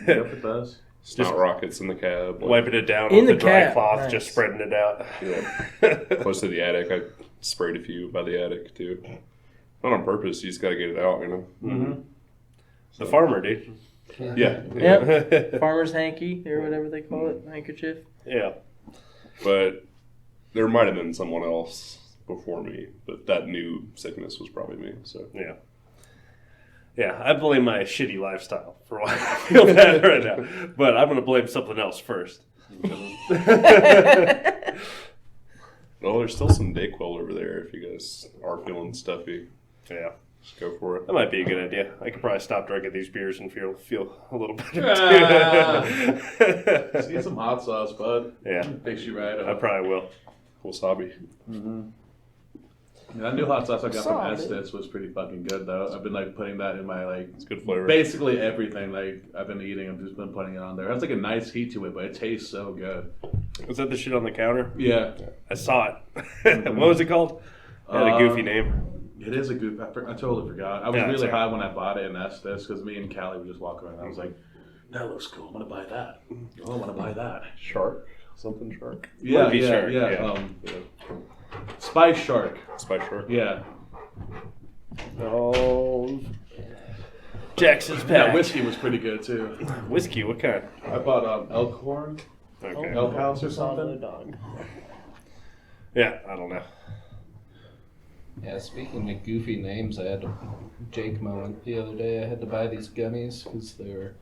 it does. Snot rockets in the cab. Wiping it down In with the the dry cab. cloth, Nice. just spreading it out. Yeah. Close to the attic. I sprayed a few by the attic, too. Not on purpose. You just got to get it out, The farmer, dude. Yeah. Yep. Farmer's hanky or whatever they call it, handkerchief. Yeah. But there might have been someone else before me, but that new sickness was probably me. So Yeah. Yeah, I blame my shitty lifestyle for why I feel bad right now. But I'm going to blame something else first. well, there's still some Dayquil over there if you guys are feeling stuffy. Yeah. Just go for it. That might be a good idea. I could probably stop drinking these beers and feel a little better Just get some hot sauce, bud. Yeah, Fix you right I up. probably will. Wasabi. Yeah, that new hot sauce I got from Solid. Estes was pretty fucking good, though. I've been like putting that in my It's good flavor. basically everything like I've been eating. I've just been putting it on there. It has like a nice heat to it, but it tastes so good. Was that the shit on the counter? Yeah, I saw it. What was it called? It had a goofy name. it is a good. I totally forgot. I was Yeah, it's really all right. high when I bought it in Estes because me and Callie were just walking around. I was like, "That looks cool. I'm gonna buy that. Oh, I want to buy that." Shark. Something shark. Yeah, be yeah, shark, yeah. yeah. Spice Shark. Spice shark. Yeah, Oh, Jackson's that pack. whiskey was pretty good too. Whiskey, what kind? I bought Elkhorn, Okay. Elk House or Solid something. dog. Yeah, I don't know. Yeah, speaking of goofy names, I had a Jake moment the other day. I had to buy these gummies because they were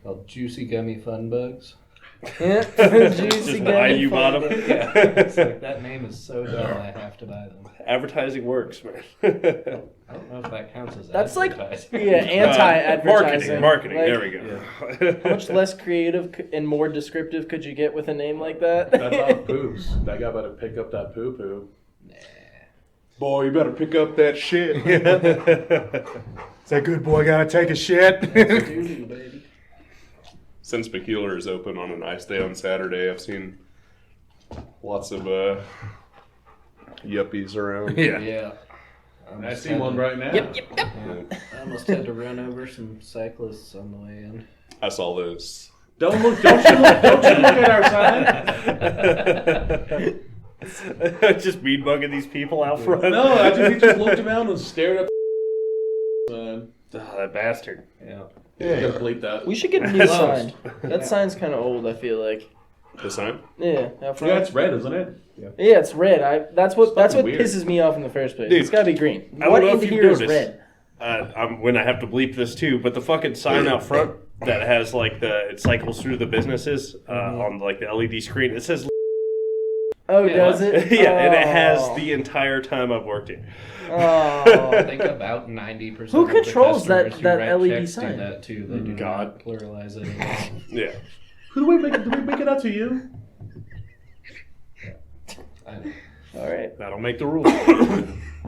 called Juicy Gummy Fun Bugs. Yeah. Just Juicy why gummy you bought fun. them. Yeah, it's like that name is so dumb I have to buy them. Advertising works, man. I don't know if that counts as That's like advertising. yeah, anti-advertising. Marketing. Like, There we go. How much less creative and more descriptive could you get with a name like that? That's all poops. That guy better pick up that poo poo. Boy, you better pick up that shit. Is that good boy gotta take a shit? Doo-doo, baby. Since Peculiar is open on a nice day on Saturday, I've seen lots of yuppies around. Yeah. Yeah. I see one right now. Yep. I almost had to run over some cyclists on the way in. I saw those. Don't you look at our sign. Just mean bugging these people out front. No, he just looked around and stared at man. Oh, that bastard. Yeah. You gotta bleep that. We should get a new sign. That sign's kind of old. I feel like. The sign? Yeah. Out front. Yeah, it's red, isn't it? Yeah, it's red. That's what fucking weird. pisses me off in the first place. Dude, It's gotta be green. I don't What know in if you've here is noticed. red? When I have to bleep this too, but the fucking sign out front that has like it cycles through the businesses on like the LED screen. It says Oh, Yeah, does what? it? yeah, and it has Oh. the entire time I've worked here. Oh. I think about 90%. Who of the controls that- customers who that write LED checks sign? Do that too. They do God. not pluralize it. Yeah. Who do we make it out to you? I know. All right. That'll make the rules.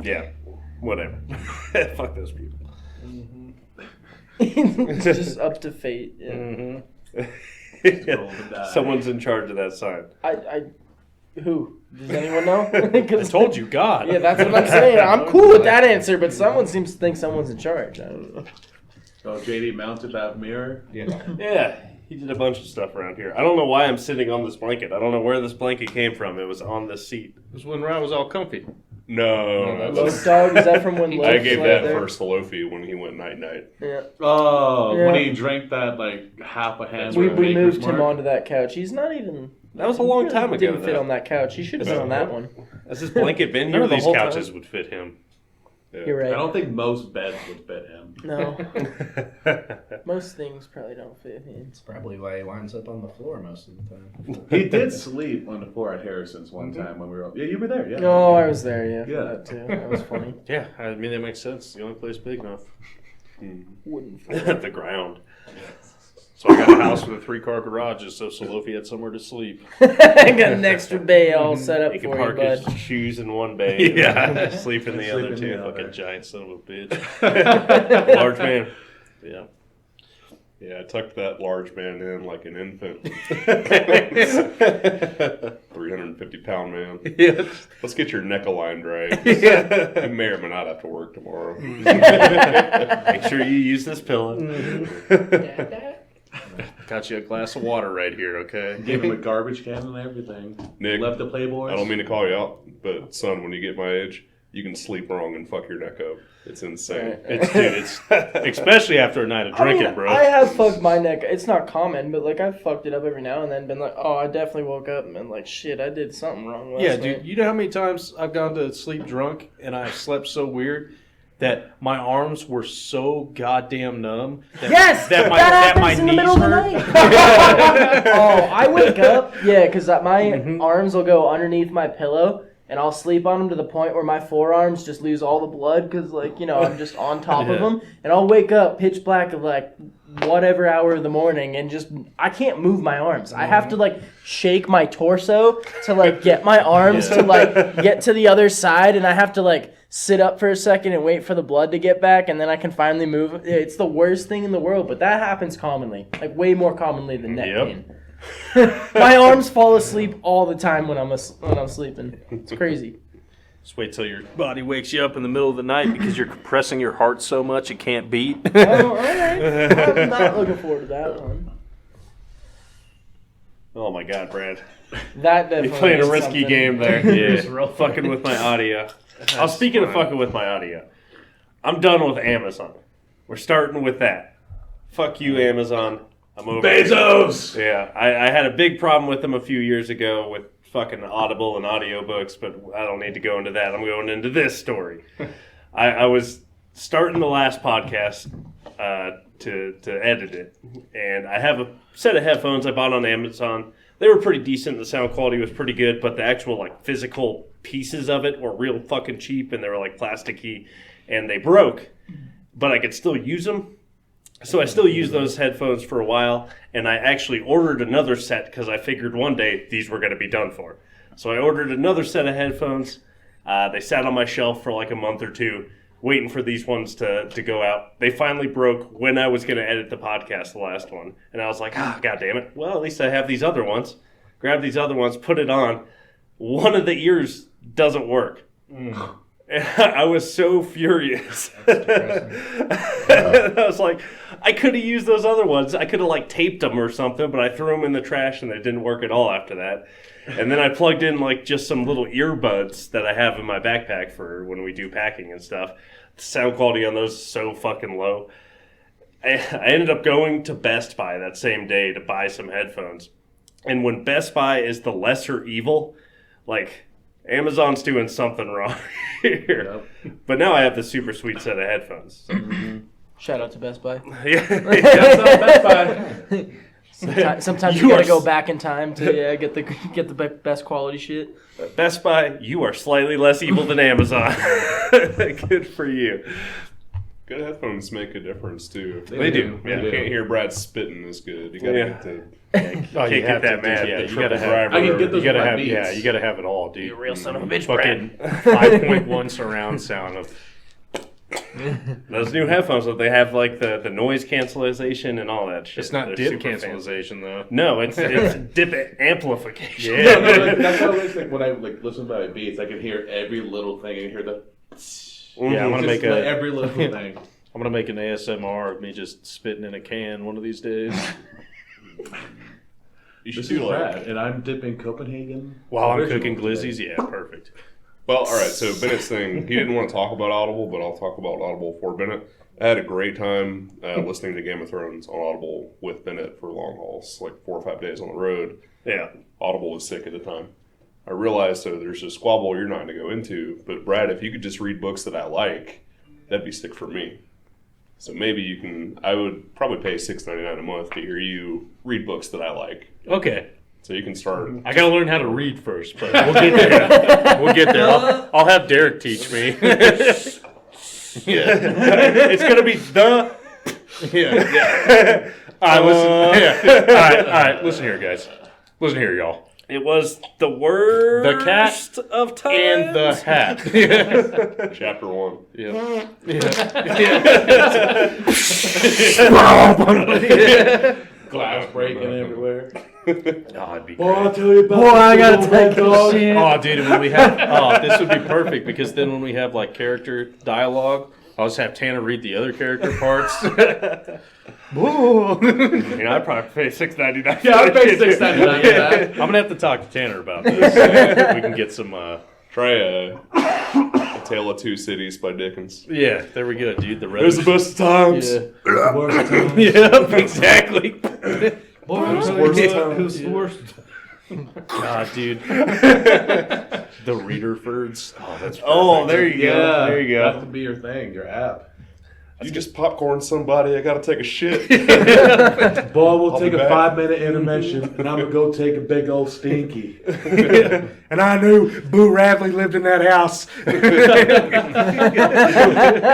Yeah. Whatever. Fuck those people. It's just up to fate. Yeah. Mm-hmm. Roll the die. Someone's in charge of that sign. Who? Does anyone know? I told you, God. Yeah, that's what I'm saying. I'm cool with that answer, but someone seems to think someone's in charge. I don't know. Oh, JD mounted that mirror. Yeah. Yeah, he did a bunch of stuff around here. I don't know why I'm sitting on this blanket. I don't know where this blanket came from. It was on this seat. It was when Ryan was all comfy. No, No, Loaf dog, is that from when I Loaf gave was that there? first to Lofi when he went night night. Yeah. Oh, Yeah. when he drank that like half a hand. We of Maker's moved him Mark. onto that couch. He's not even. That was a long he time ago, Didn't fit though. on that couch. He should have been on that one. Has this blanket been None here? of the These whole couches time. would fit him. Yeah. You're I right. don't think most beds would fit him. No, most things probably don't fit him. It's probably why he winds up on the floor most of the time. He did sleep on the floor at Harrison's one time when we were. Yeah, you were there. Yeah. Oh, I was there. Yeah, Yeah. that too. That was funny. Yeah, I mean, that makes sense. It's the only place big enough. Wooden. The ground. So I got a house with a 3-car garage just so Salofi had somewhere to sleep. I got an extra bay all set up He for can you, park bud. his shoes in one bay. Yeah. Sleep in the Sleep other in the two. other. Fucking giant son of a bitch. Large man. Yeah. Yeah, I tucked that large man in like an infant. 3 350-pound man. Yeah. Let's get your neck aligned right. Yeah. You may or may not have to work tomorrow. Make sure you use this pillow. Got you a glass of water right here, okay? Gave him a garbage can and everything. Nick, Left the Playboys. I don't mean to call you out, but son, when you get my age, you can sleep wrong and fuck your neck up. It's insane. It's especially after a night of drinking, bro. I have fucked my neck. It's not common, but like I've fucked it up every now and then. Been like, oh, I definitely woke up and been like, shit, I did something wrong last Yeah, night. dude. You know how many times I've gone to sleep drunk and I slept so weird that my arms were so goddamn numb. Yes, that my happens in the middle of the hurt. night. Oh, I wake up, yeah, because my Mm-hmm. arms will go underneath my pillow, and I'll sleep on them to the point where my forearms just lose all the blood because, like, you know, I'm just on top of Yeah. them, and I'll wake up pitch black at like whatever hour of the morning, and just I can't move my arms. I have to like shake my torso to like get my arms to like get to the other side, and I have to like sit up for a second and wait for the blood to get back, and then I can finally move. It's the worst thing in the world, but that happens commonly, like way more commonly than neck Yep. pain. My arms fall asleep all the time when I'm sleeping. It's crazy. Just wait till your body wakes you up in the middle of the night because you're compressing your heart so much it can't beat. Oh, all right. I'm not looking forward to that one. Oh my God, Brad. That definitely You're playing a is risky something. game there. Yeah. Real fucking with my audio. I was speaking of fucking with my audio. I'm done with Amazon. We're starting with that. Fuck you, Amazon. I'm over it. Bezos! Yeah, I had a big problem with them a few years ago with fucking Audible and audiobooks, but I don't need to go into that. I'm going into this story. I was starting the last podcast to edit it, and I have a set of headphones I bought on Amazon. They were pretty decent. The sound quality was pretty good, but the actual like physical pieces of it were real fucking cheap, and they were like plasticky, and they broke, but I could still use them. So I still used those headphones for a while, and I actually ordered another set because I figured one day these were going to be done for. So I ordered another set of headphones. They sat on my shelf for like a month or two, waiting for these ones to go out. They finally broke when I was going to edit the podcast, the last one. And I was like, God damn it. Well, at least I have these other ones. Grab these other ones, put it on. One of the ears doesn't work. I was so furious. I was like, I could have used those other ones. I could have like taped them or something, but I threw them in the trash and they didn't work at all after that. And then I plugged in like just some little earbuds that I have in my backpack for when we do packing and stuff. The sound quality on those is so fucking low. I ended up going to Best Buy that same day to buy some headphones. And when Best Buy is the lesser evil, like Amazon's doing something wrong here. Yep. But now I have the super sweet set of headphones. Shout out to Best Buy. Yeah. Best Buy. Sometimes you gotta go back in time to get the best quality shit. Best Buy, you are slightly less evil than Amazon. Good for you. Good headphones make a difference too. They do. Yeah, you can't hear Brad spitting as good. You gotta get to. Oh, you have that to, man. yeah, The you triple gotta have. driver. I can get those You gotta with my have. Beats. Yeah, you gotta have it all, dude. You real son of a bitch, Fucking 5.1 surround sound of. Those new headphones, they have like the noise cancellation and all that shit. It's not They're dip super fancy. cancellation though. No, it's dip amplification. Yeah. That's how it is. Like when I like listen to my beats, I can hear every little thing. I can hear the. Yeah, I'm gonna Just make a. every little thing. I'm gonna make an ASMR of me just spitting in a can one of these days. You should This do is like. Brad, and I'm dipping Copenhagen. While I'm original cooking today. glizzies, yeah, perfect. Well, all right. So Bennett's thing. He didn't want to talk about Audible, but I'll talk about Audible for Bennett. I had a great time listening to Game of Thrones on Audible with Bennett for long hauls, like 4 or 5 days on the road. Yeah. Audible was sick at the time. I realized so there's a squabble you're not going to go into, but Brad, if you could just read books that I like, that'd be sick for me. So maybe you can. I would probably pay $6.99 a month to hear you read books that I like. Okay. So you can start. I gotta learn how to read first, but we'll get there. We'll get there. I'll have Derek teach me. It's gonna be the. Yeah. All right, listen. Yeah. All right. Listen here, guys. Listen here, y'all. It was the worst The cat of times. And the hat. Chapter 1. Yeah. Glass breaking everywhere. it'd be Boy, I'll great. tell you about Boy, I this gotta little red take a dog. shit. Oh, dude, and when we have, this would be perfect because then when we have like character dialogue, I'll just have Tanner read the other character parts. I'd probably pay $6.99. Yeah, I'd pay $6.99 for that. I'm gonna have to talk to Tanner about this. We can get some. Try A Tale of Two Cities by Dickens. Yeah, there we go, dude. The It was the best of times. Yeah. Yeah, exactly. Boy, Who's the who's the worst? God, dude. The Readerfords. Oh, that's perfect. Oh, there you go. Yeah, There you that go. could be your thing, your app. You just popcorn somebody. I gotta take a shit. Boy, we'll I'll take be a back. 5-minute intermission, and I'm gonna go take a big old stinky. And I knew Boo Radley lived in that house. We're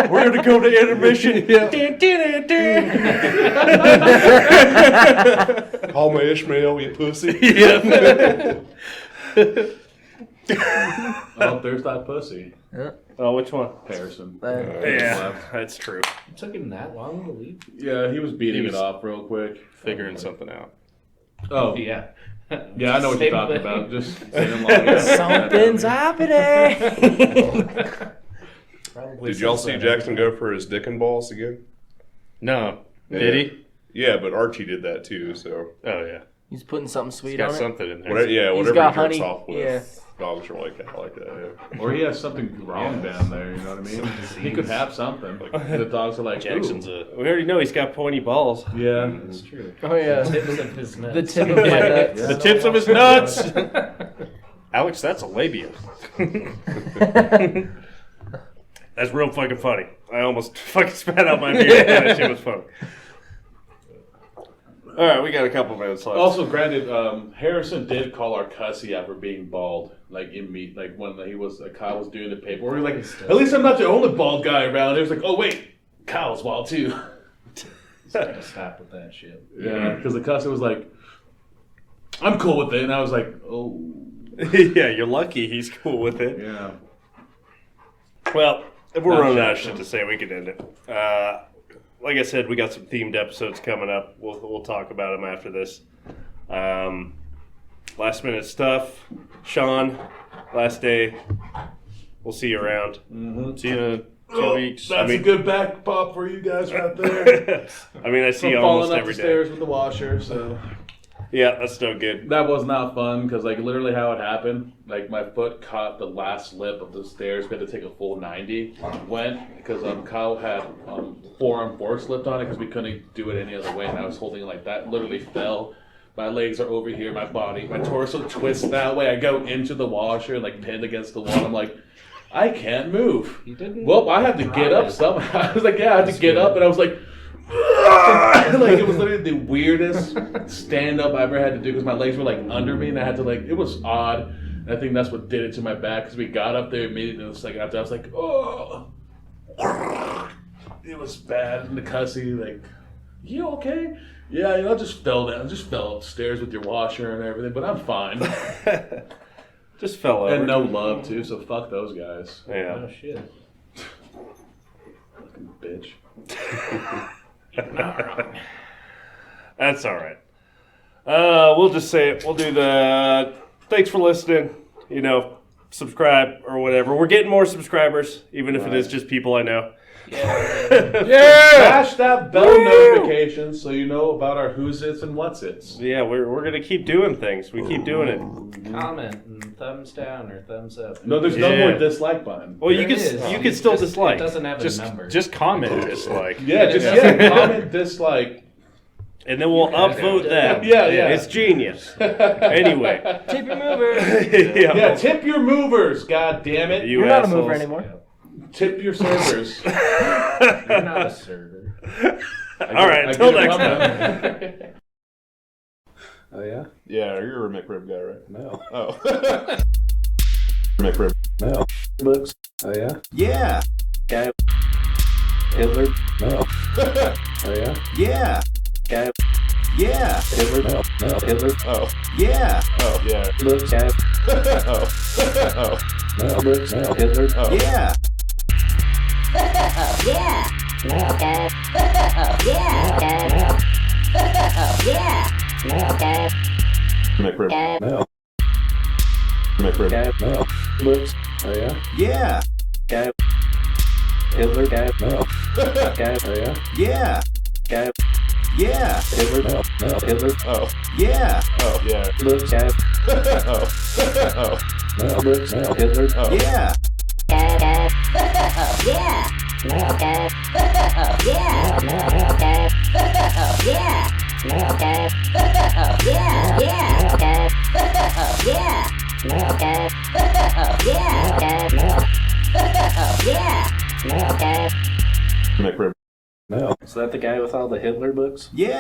going to go to intermission. Call me Ishmael, you pussy. Oh, there's that pussy, Oh, which one? Harrison. Yeah, that's true. It took him that long to leave. Yeah, he was beating He was- it off real quick. Figuring something out. Oh, Yeah. yeah, I know what you're Same talking thing. about. Just sitting long. Something's happening. Did y'all see Jackson go for his dick and balls again? No. Yeah. Did he? Yeah, but Archie did that too. So Oh, yeah. He's putting something He's sweet got on it. something in there. whatever got he jerks honey. off with. Yeah. Dogs are like that. I like that. Yeah. Or he has something wrong down there, you know what I mean? He could have something. The dogs are like, Jackson's ooh. a. We already know he's got pointy balls. Yeah. That's true. Oh yeah, Tips of his nuts. the tip of my nuts. The tips of his nuts! Alex, that's a labia. That's real fucking funny. I almost fucking spat out my beer. That shit was funny. All right, we got a couple minutes left. Also, granted, Harrison did call our cussy out for being bald. Like in me, like when he was, Kyle was doing the paperwork. He was like, at least I'm not the only bald guy around. He was like, oh wait, Kyle's bald too. Gotta stop with that shit. Yeah, because the cussy was like, I'm cool with it, and I was like, oh, Yeah, you're lucky he's cool with it. yeah. Well, if we're Not running out of Jackson. shit to say, we could end it. Like I said, we got some themed episodes coming up. We'll talk about them after this. Last minute stuff. Sean, last day. We'll see you around. See you in 2 weeks. That's I mean- a good back pop for you guys right there. I mean, I see I'm you falling almost up every the day. stairs with the washer, so Yeah, that's still good. that was not fun because like literally how it happened, like my foot caught the last lip of the stairs. We had to take a full 90. Went because Kyle had forearm force lift on it because we couldn't do it any other way, and I was holding it like that. Literally fell. My legs are over here, my body, my torso twists that way. I go into the washer, like pinned against the wall. I'm like, I can't move. You didn't. Well, I had to get up somehow. I was like, yeah, I had to get up, and I was like, like it was literally the weirdest stand up I ever had to do because my legs were like under me, and I had to like, it was odd. And I think that's what did it to my back because we got up there immediately. And the second after, I was like, oh, it was bad. And the cussy, like, you okay? Yeah, you know, I just fell down, just fell upstairs with your washer and everything, but I'm fine. Just fell over. And no love too, so fuck those guys. Yeah. Oh shit. Fucking bitch. That's all right. We'll just say it. We'll do the thanks for listening. You know, subscribe or whatever. We're getting more subscribers, even if it is just people I know. Smash that bell notification so you know about our who's its and what's its. Yeah, we're gonna keep doing things. We keep doing it. Comment and thumbs down or thumbs up. No, there's no Yeah. more dislike button. Well, you There can is. you can still Just- dislike. It doesn't have a number. Just comment dislike. Yeah, just comment dislike. And then we'll upvote that. Yeah, yeah. It's genius. Anyway. Tip your mover. Yeah, tip your movers, god damn it. You You're not a assholes. mover anymore. Tip your servers. You're not a server. All right, until next time. Oh yeah? Yeah, you're a McRib guy, right? No. Oh. McRib. No. Books. Oh yeah? Yeah, Guy. Hitler. No. Oh yeah? yeah, Guy. yeah, Hitler. No. No. Hitler. Oh. yeah, Oh, yeah. Books. Guy. Oh. Oh. No. Books. No. Hitler. Oh. yeah. Yeah. Okay. Yeah. Okay. Yeah. Okay. McRib. Dad. No. McRib. Guy. No. Books. Oh yeah. Yeah. Guy. Hitler. Guy. No. Guy. Oh yeah. Yeah. Guy. Yeah. Hitler. No. No. Hitler. Oh. Yeah. Oh. Yeah. Books. Guy. Oh. Oh. No. Books. No. Hitler. Oh. Yeah. Dad. Dad. Yeah. No, Dad. Yeah. No, Dad. Yeah. No, Dad. Yeah. Yeah. No, Dad. Yeah. No, Dad. Yeah. Dad. No. Yeah. No, Dad. McRib. No. Is that the guy with all the Hitler books? Yeah.